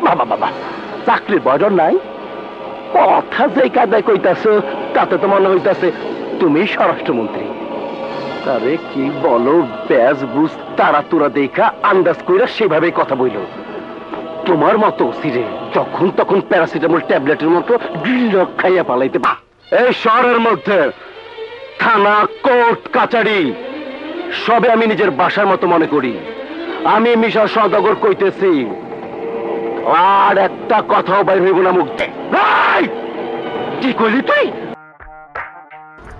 বাবা বাবা, চাকরির বয়স নাই, কথা যে কায়দায় কইতাছো তাতে তো মনে হইতাছে তুমি স্বরাষ্ট্রমন্ত্রী। তারে কি বলো, ব্যাজ বুঝ তারা তোরা দেখা আন্দাজ কইরা সেভাবে কথা বইল। তোমার মতো সিরে যখন তখন প্যারাসিটামল ট্যাবলেটের মতো খাইয়া পালাইতে। এই শহরের মধ্যে থানা, কোর্ট, কাচারি সবে আমি নিজের বাসার মতো মনে করি। আমি মিশা সদাগর কইতেছি, আর একটা কথাও বাইর হইব না মুখ থেকে। কি কইলি তুই?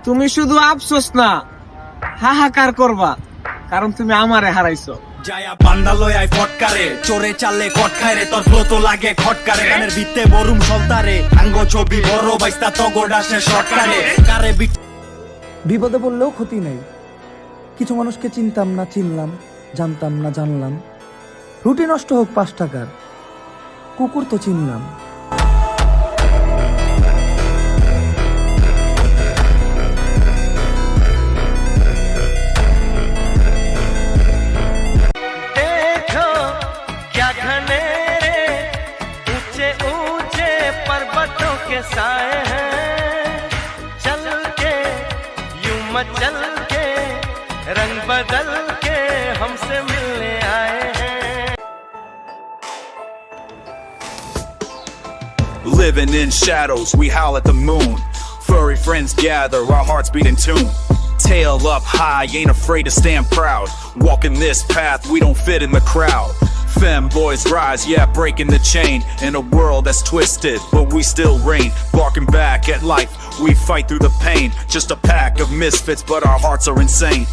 তুমি শুধু আফসোস না, হাহাকার করবা, কারণ তুমি আমারে হারাইছো। যায়া বান্দালয় আই ফটকারে, চোরে চাললে কট খায় রে, তোর ফ্লো তো লাগে খটকারে। গানের ভিত্তে বরুম সলতারে, আঙ্গ ছবি বড় বাইস্তা তগড আসে শর্টকারে। কারে বিপদে পড়লেও ক্ষতি নেই। কিছু মানুষকে চিনতাম না চিনলাম, জানতাম না জানলাম। রুটি নষ্ট হোক 5 টাকার, কুকুর তো চিনলাম। साए हैं चल के यूं मचल के रंग बदल के हमसे मिलने आए हैं। Living in shadows, we howl at the moon. Furry friends gather, our hearts beat in tune. Tail up high, ain't afraid to stand proud. Walking this path, we don't fit in the crowd. Femboys rise, yeah, breaking the chain. In a world that's twisted, but we still reign. Barking back at life, we fight through the pain. Just a pack of misfits, but our hearts are insane.